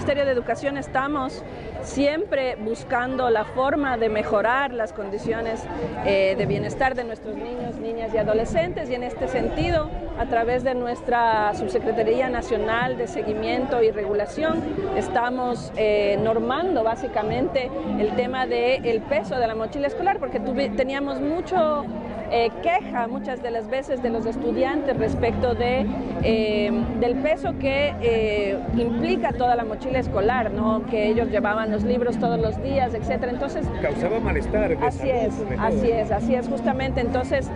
Ministerio de Educación estamos siempre buscando la forma de mejorar las condiciones de bienestar de nuestros niños, niñas y adolescentes, y en este sentido, a través de nuestra Subsecretaría Nacional de Seguimiento y Regulación, estamos normando básicamente el tema del peso de la mochila escolar, porque teníamos mucho queja muchas de las veces de los estudiantes respecto del peso que implica toda la mochila escolar, ¿no? Que ellos llevaban los libros todos los días, etcétera. Entonces causaba malestar. Así es, justamente. Entonces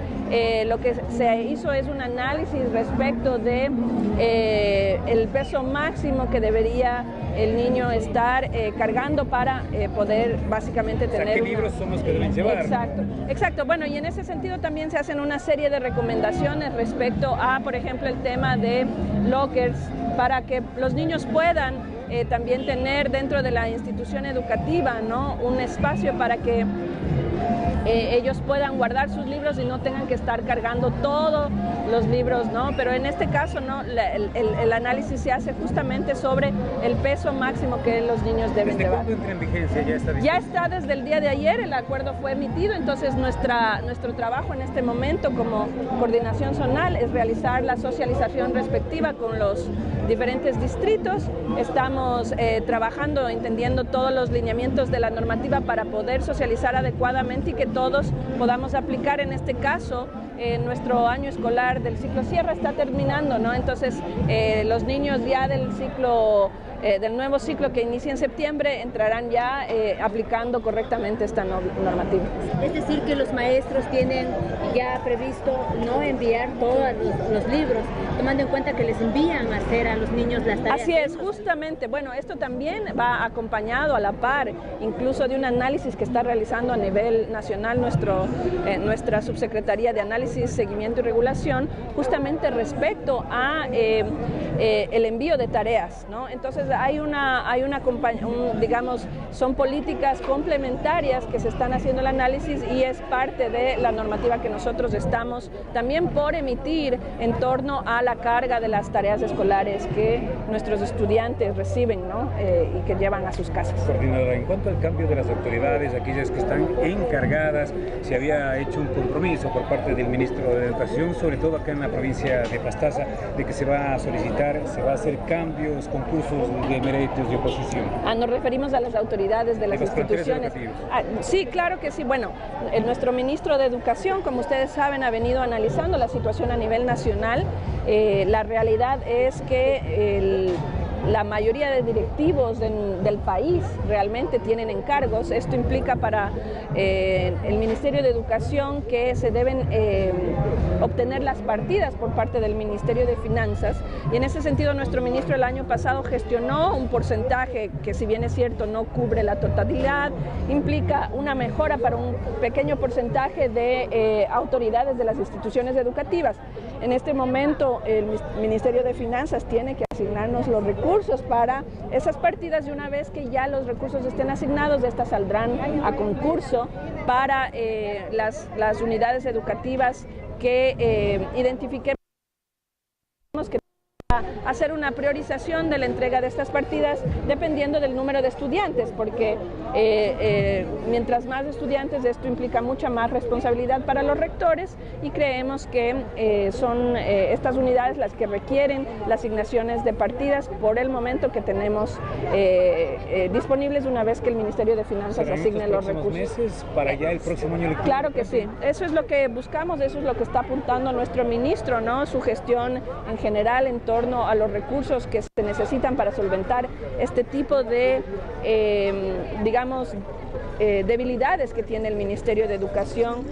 lo que se hizo es un análisis respecto de el peso máximo que debería el niño estar cargando para poder básicamente tener... O sea, ¿qué libros son los que deben llevar? Exacto. Bueno, y en ese sentido también se hacen una serie de recomendaciones respecto a, por ejemplo, el tema de lockers, para que los niños puedan también tener dentro de la institución educativa, ¿no?, un espacio para que ellos puedan guardar sus libros y no tengan que estar cargando todos los libros, ¿no? Pero en este caso, ¿no?, el análisis se hace justamente sobre el peso máximo que los niños deben llevar. ¿Desde cuándo entra en vigencia? Ya está desde el día de ayer, el acuerdo fue emitido, entonces nuestro trabajo en este momento como coordinación zonal es realizar la socialización respectiva con los diferentes distritos. Estamos trabajando, entendiendo todos los lineamientos de la normativa para poder socializar adecuadamente y que todos podamos aplicar. En este caso, nuestro año escolar del ciclo cierre está terminando, ¿no? Entonces, los niños ya del nuevo ciclo que inicia en septiembre entrarán ya aplicando correctamente esta normativa. Es decir, que los maestros tienen ya previsto no enviar todos los libros, tomando en cuenta que les envían a hacer a los niños las tareas. Así es, justamente. Bueno, esto también va acompañado a la par, incluso de un análisis que está realizando a nivel nacional nuestra Subsecretaría de Análisis, Seguimiento y Regulación, justamente respecto a el envío de tareas, ¿no? Entonces digamos, son políticas complementarias que se están haciendo el análisis y es parte de la normativa que nosotros estamos también por emitir en torno a la carga de las tareas escolares que nuestros estudiantes reciben, ¿no? Y que llevan a sus casas. Coordinadora, en cuanto al cambio de las autoridades, aquellas que están encargadas, se había hecho un compromiso por parte del ministro de Educación, sobre todo acá en la provincia de Pastaza, de que se va a hacer cambios, concursos de méritos de oposición. Nos referimos a las autoridades de las instituciones. Sí, claro que sí. Bueno, nuestro ministro de Educación, como ustedes saben, ha venido analizando la situación a nivel nacional. La realidad es que la mayoría de directivos del país realmente tienen encargos. Esto implica para el Ministerio de Educación que se deben obtener las partidas por parte del Ministerio de Finanzas, y en ese sentido nuestro ministro el año pasado gestionó un porcentaje que, si bien es cierto, no cubre la totalidad, implica una mejora para un pequeño porcentaje de autoridades de las instituciones educativas. En este momento el Ministerio de Finanzas tiene que asignarnos los recursos para esas partidas, y una vez que ya los recursos estén asignados, estas saldrán a concurso para las unidades educativas que identifiquemos que hacer una priorización de la entrega de estas partidas dependiendo del número de estudiantes, porque mientras más estudiantes, esto implica mucha más responsabilidad para los rectores, y creemos que son estas unidades las que requieren las asignaciones de partidas por el momento que tenemos disponibles, una vez que el Ministerio de Finanzas asigne los recursos. ¿Meses para ya el próximo año lectivo? Claro que sí, eso es lo que buscamos, eso es lo que está apuntando nuestro ministro, ¿no? Su gestión en general en torno a los recursos que se necesitan para solventar este tipo de, digamos, debilidades que tiene el Ministerio de Educación.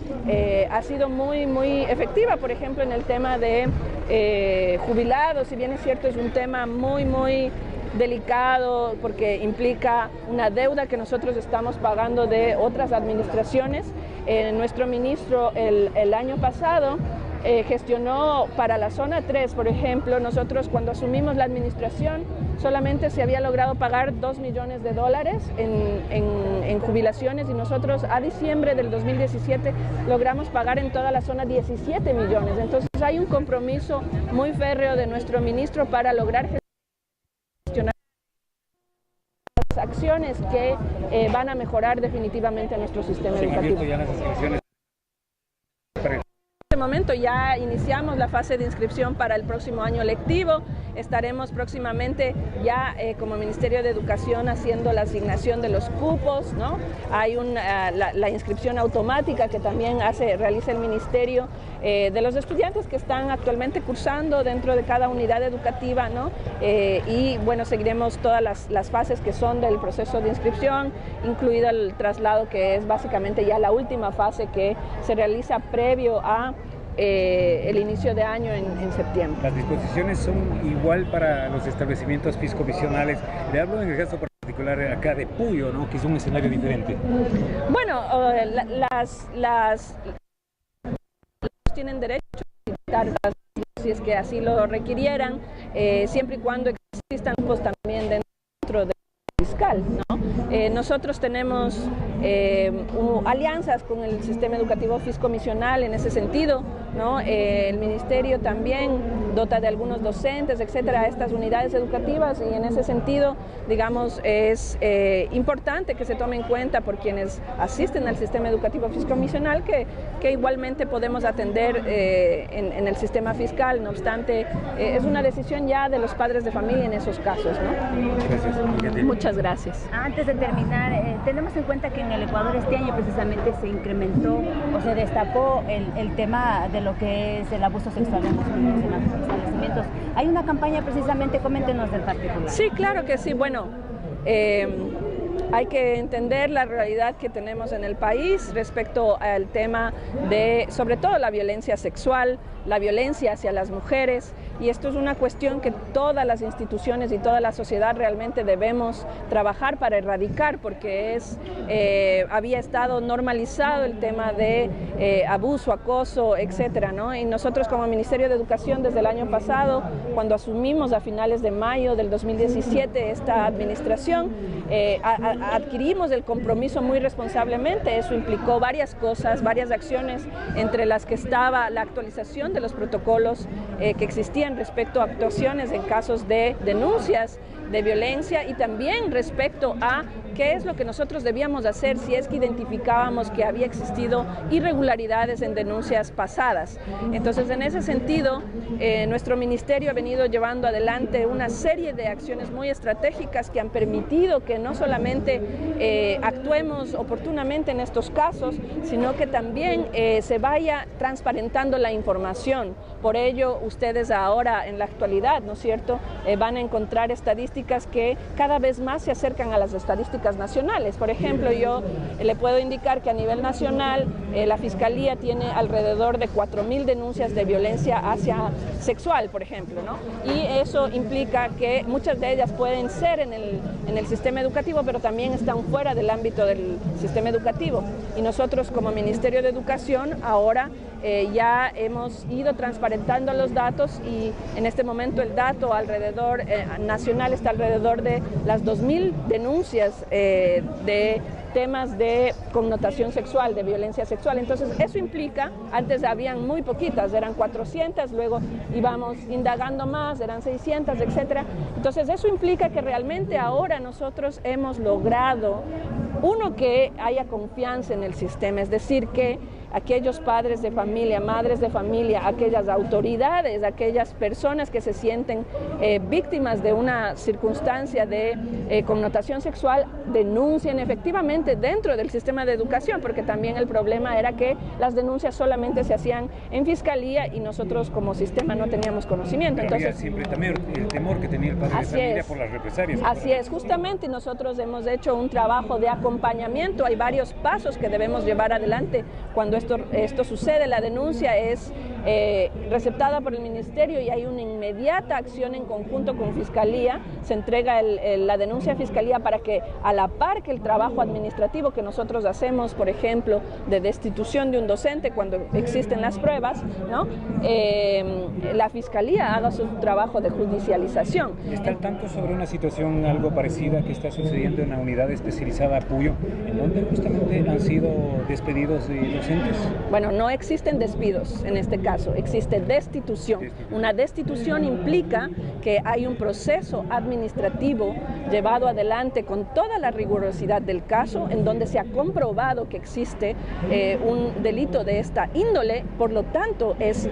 Ha sido muy efectiva, por ejemplo, en el tema de jubilados. Si bien es cierto, es un tema muy delicado porque implica una deuda que nosotros estamos pagando de otras administraciones. Nuestro ministro el año pasado gestionó para la zona 3, por ejemplo. Nosotros, cuando asumimos la administración, solamente se había logrado pagar $2 millones en jubilaciones, y nosotros a diciembre del 2017 logramos pagar en toda la zona 17 millones. Entonces hay un compromiso muy férreo de nuestro ministro para lograr gestionar acciones que van a mejorar definitivamente nuestro sistema educativo. Ya las inscripciones. En este momento ya iniciamos la fase de inscripción para el próximo año lectivo. Estaremos próximamente ya como Ministerio de Educación haciendo la asignación de los cupos, ¿no? Hay la inscripción automática que también realiza el Ministerio de los estudiantes que están actualmente cursando dentro de cada unidad educativa, ¿no? Y bueno, seguiremos todas las fases que son del proceso de inscripción, incluido el traslado, que es básicamente ya la última fase que se realiza previo a el inicio de año en septiembre. Las disposiciones son igual para los establecimientos fiscomisionales. Le hablo en el caso particular acá de Puyo, ¿no? Que es un escenario diferente. Bueno, las tienen derecho a visitar si es que así lo requirieran, siempre y cuando existan grupos también dentro del fiscal, ¿no? Nosotros tenemos alianzas con el sistema educativo fiscomisional en ese sentido, ¿no? El Ministerio también dota de algunos docentes, etcétera, a estas unidades educativas, y en ese sentido, digamos, es importante que se tome en cuenta por quienes asisten al sistema educativo fiscomisional que igualmente podemos atender en el sistema fiscal. No obstante, es una decisión ya de los padres de familia en esos casos, ¿no? Gracias. Muchas gracias. Antes de terminar, tenemos en cuenta que en el Ecuador este año precisamente se incrementó o se destapó el tema de lo que es el abuso sexual en los niños en los establecimientos. Hay una campaña precisamente, coméntenos del particular. Sí, claro que sí. Bueno, hay que entender la realidad que tenemos en el país respecto al tema de, sobre todo, la violencia sexual, la violencia hacia las mujeres, y esto es una cuestión que todas las instituciones y toda la sociedad realmente debemos trabajar para erradicar, porque había estado normalizado el tema de abuso, acoso, etcétera, ¿no? Y nosotros como Ministerio de Educación desde el año pasado, cuando asumimos a finales de mayo del 2017 esta administración, adquirimos el compromiso muy responsablemente. Eso implicó varias cosas, varias acciones, entre las que estaba la actualización de los protocolos que existían respecto a actuaciones en casos de denuncias de violencia, y también respecto a qué es lo que nosotros debíamos hacer si es que identificábamos que había existido irregularidades en denuncias pasadas. Entonces, en ese sentido, nuestro ministerio ha venido llevando adelante una serie de acciones muy estratégicas que han permitido que no solamente actuemos oportunamente en estos casos, sino que también se vaya transparentando la información. Por ello, ustedes ahora en la actualidad, ¿no es cierto?, van a encontrar estadísticas que cada vez más se acercan a las estadísticas nacionales. Por ejemplo, yo le puedo indicar que a nivel nacional la Fiscalía tiene alrededor de 4.000 denuncias de violencia sexual, por ejemplo, ¿no? Y eso implica que muchas de ellas pueden ser en el sistema educativo, pero también están fuera del ámbito del sistema educativo. Y nosotros como Ministerio de Educación ahora ya hemos ido transparentando los datos, y en este momento el dato nacional está alrededor de las 2.000 denuncias de temas de connotación sexual, de violencia sexual. Entonces, eso implica, antes habían muy poquitas, eran 400, luego íbamos indagando más, eran 600, etcétera. Entonces, eso implica que realmente ahora nosotros hemos logrado, uno, que haya confianza en el sistema, es decir, que aquellos padres de familia, madres de familia, aquellas autoridades, aquellas personas que se sienten víctimas de una circunstancia de connotación sexual, denuncien efectivamente dentro del sistema de educación, porque también el problema era que las denuncias solamente se hacían en fiscalía y nosotros como sistema no teníamos conocimiento. Pero entonces siempre el temor que tenía el padre de familia por las represalias. Así es, justamente nosotros hemos hecho un trabajo de acompañamiento. Hay varios pasos que debemos llevar adelante cuando esto sucede. La denuncia es receptada por el Ministerio y hay una inmediata acción en conjunto con Fiscalía. Se entrega la denuncia a Fiscalía para que, a la par que el trabajo administrativo que nosotros hacemos, por ejemplo, de destitución de un docente cuando existen las pruebas, ¿no?, la Fiscalía haga su trabajo de judicialización. ¿Está al tanto sobre una situación algo parecida que está sucediendo en la unidad especializada Puyo, en donde justamente han sido despedidos de docentes? Bueno, no existen despidos en este caso. caso, existe destitución. Una destitución implica que hay un proceso administrativo llevado adelante con toda la rigurosidad del caso, en donde se ha comprobado que existe un delito de esta índole, por lo tanto es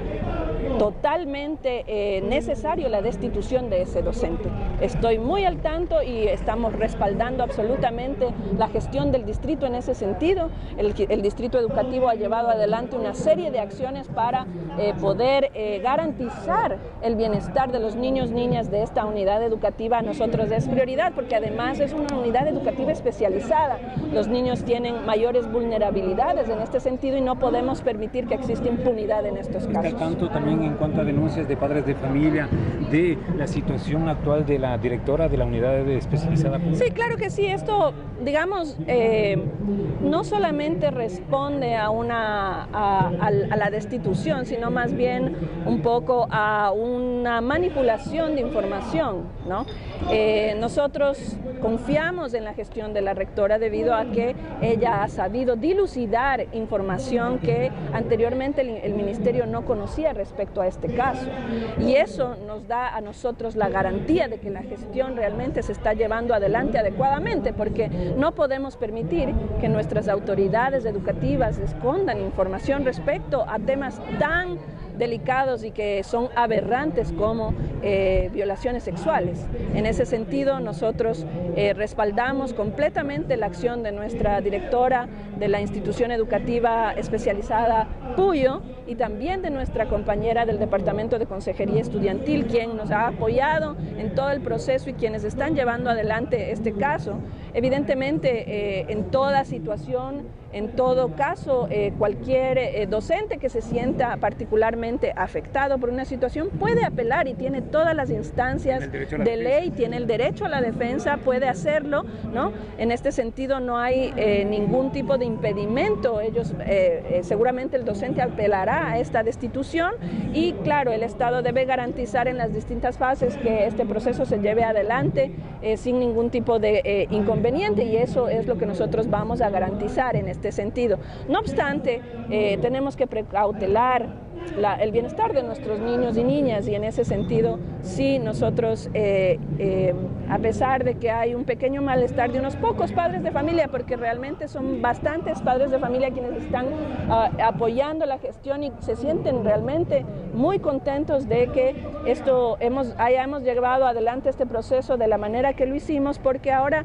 totalmente necesario la destitución de ese docente. Estoy muy al tanto y estamos respaldando absolutamente la gestión del distrito en ese sentido. El distrito educativo ha llevado adelante una serie de acciones para poder garantizar el bienestar de los niños, niñas de esta unidad educativa. A nosotros es prioridad porque además es una unidad educativa especializada. Los niños tienen mayores vulnerabilidades en este sentido y no podemos permitir que exista impunidad en estos casos. ¿Está al tanto también en cuanto a denuncias de padres de familia de la situación actual de la directora de la unidad especializada? Sí, claro que sí. Esto, digamos, no solamente responde a la destitución, sino más bien un poco a una manipulación de información, ¿no? Nosotros confiamos en la gestión de la rectora debido a que ella ha sabido dilucidar información que anteriormente el ministerio no conocía respecto a este caso. Y eso nos da a nosotros la garantía de que la gestión realmente se está llevando adelante adecuadamente, porque no podemos permitir que nuestras autoridades educativas escondan información respecto a temas tan delicados y que son aberrantes como violaciones sexuales. En ese sentido, nosotros respaldamos completamente la acción de nuestra directora de la institución educativa especializada Puyo y también de nuestra compañera del Departamento de Consejería Estudiantil, quien nos ha apoyado en todo el proceso y quienes están llevando adelante este caso. Evidentemente, en toda situación, en todo caso, cualquier docente que se sienta particularmente afectado por una situación puede apelar y tiene todas las instancias de ley, tiene el derecho a la defensa, puede hacerlo, ¿no? En este sentido no hay ningún tipo de impedimento. Ellos, seguramente el docente apelará a esta destitución y claro, el Estado debe garantizar en las distintas fases que este proceso se lleve adelante sin ningún tipo de inconveniente, y eso es lo que nosotros vamos a garantizar en este sentido. No obstante, tenemos que precautelar el bienestar de nuestros niños y niñas, y en ese sentido sí nosotros, a pesar de que hay un pequeño malestar de unos pocos padres de familia, porque realmente son bastantes padres de familia quienes están apoyando la gestión y se sienten realmente muy contentos de que hayamos llevado adelante este proceso de la manera que lo hicimos, porque ahora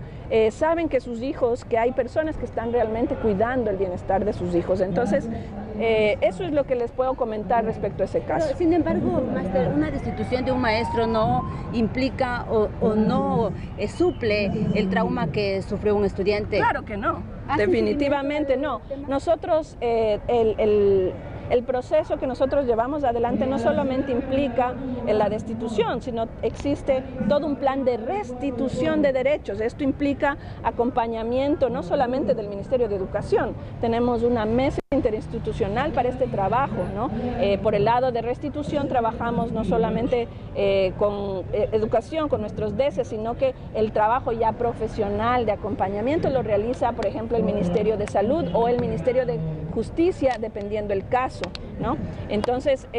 saben que sus hijos, que hay personas que están realmente cuidando el bienestar de sus hijos. Entonces, eso es lo que les puedo comentar respecto a ese caso. Pero, sin embargo, Máster, una destitución de un maestro no implica o no suple el trauma que sufrió un estudiante. Claro que no, definitivamente no. Nosotros, el proceso que nosotros llevamos adelante no solamente implica la destitución, sino existe todo un plan de restitución de derechos. Esto implica acompañamiento no solamente del Ministerio de Educación, tenemos una mesa interinstitucional para este trabajo, ¿no? Por el lado de restitución trabajamos no solamente con educación, con nuestros DECES, sino que el trabajo ya profesional de acompañamiento lo realiza, por ejemplo, el Ministerio de Salud o el Ministerio de Justicia, dependiendo el caso, ¿no? Entonces,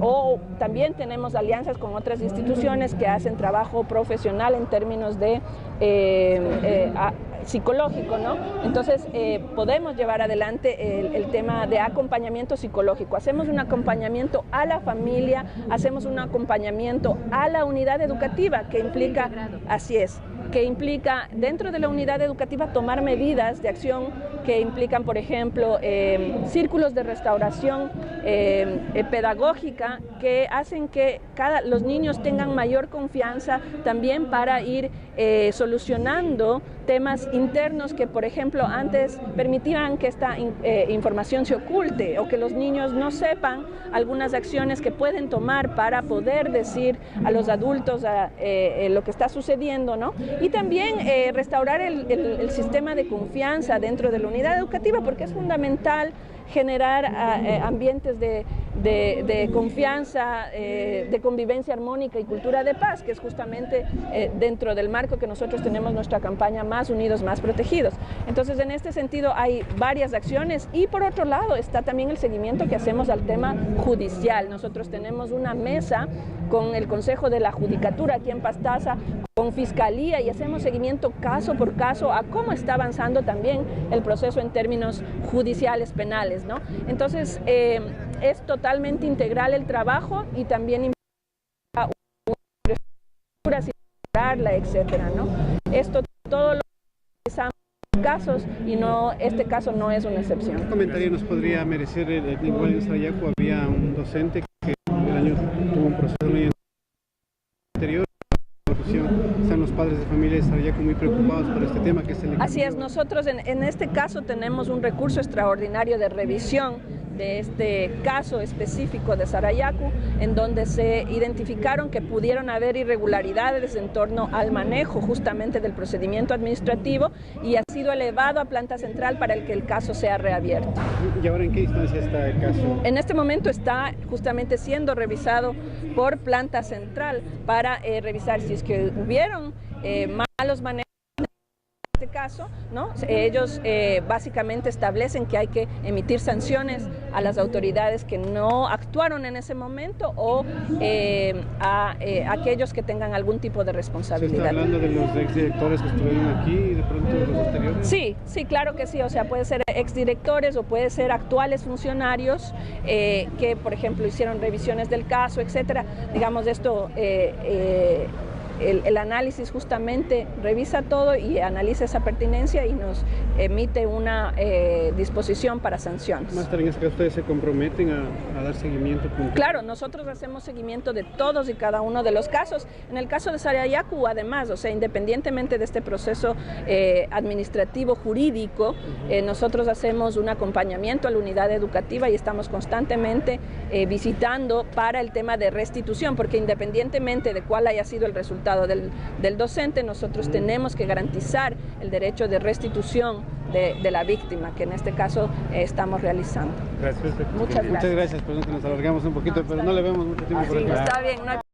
o también tenemos alianzas con otras instituciones que hacen trabajo profesional en términos de psicológico, ¿no? Entonces, podemos llevar adelante el tema de acompañamiento psicológico. Hacemos un acompañamiento a la familia, hacemos un acompañamiento a la unidad educativa, que implica, así es, que implica dentro de la unidad educativa tomar medidas de acción que implican, por ejemplo, círculos de restauración pedagógica que hacen que los niños tengan mayor confianza también para ir solucionando temas internos que, por ejemplo, antes permitían que esta información se oculte o que los niños no sepan algunas acciones que pueden tomar para poder decir a los adultos lo que está sucediendo, ¿no? Y también restaurar el sistema de confianza dentro de la unidad educativa, porque es fundamental generar ambientes de de confianza, de convivencia armónica y cultura de paz, que es justamente dentro del marco que nosotros tenemos nuestra campaña Más Unidos, Más Protegidos. Entonces, en este sentido hay varias acciones y por otro lado está también el seguimiento que hacemos al tema judicial. Nosotros tenemos una mesa con el Consejo de la Judicatura aquí en Pastaza, con Fiscalía, y hacemos seguimiento caso por caso a cómo está avanzando también el proceso en términos judiciales, penales, ¿no? Entonces, es totalmente integral el trabajo y también implica una estructura, etcétera, ¿no? Esto todo lo realizamos en casos y no, este caso no es una excepción. ¿Qué comentario nos podría merecer igual en Sarayaku? Había un docente que el año tuvo un proceso anterior. Están los padres de familia de Sarayaku muy preocupados por este tema que es el... Así es, nosotros en este caso tenemos un recurso extraordinario de revisión de este caso específico de Sarayaku, en donde se identificaron que pudieron haber irregularidades en torno al manejo justamente del procedimiento administrativo y ha sido elevado a planta central para que el caso sea reabierto. ¿Y ahora en qué instancia está el caso? En este momento está justamente siendo revisado por planta central para revisar si es que hubieron malos manejos. En este caso, ¿no? Ellos básicamente establecen que hay que emitir sanciones a las autoridades que no actuaron en ese momento o a aquellos que tengan algún tipo de responsabilidad. ¿Se está hablando de los exdirectores que estuvieron aquí y de pronto de los posteriores? Sí, claro que sí, o sea, puede ser exdirectores o puede ser actuales funcionarios que, por ejemplo, hicieron revisiones del caso, etcétera. Digamos, esto... El análisis justamente revisa todo y analiza esa pertinencia y nos emite una disposición para sanciones. Más tarde, en este caso, ¿ustedes se comprometen a dar seguimiento puntual? Claro, nosotros hacemos seguimiento de todos y cada uno de los casos. En el caso de Sarayaku, además, o sea, independientemente de este proceso administrativo jurídico, nosotros hacemos un acompañamiento a la unidad educativa y estamos constantemente visitando para el tema de restitución, porque independientemente de cuál haya sido el resultado del docente, nosotros tenemos que garantizar el derecho de restitución de la víctima, que en este caso estamos realizando. Gracias. Muchas gracias. Muchas gracias, perdón que nos alargamos un poquito, pero no le vemos mucho tiempo por acá. Está bien.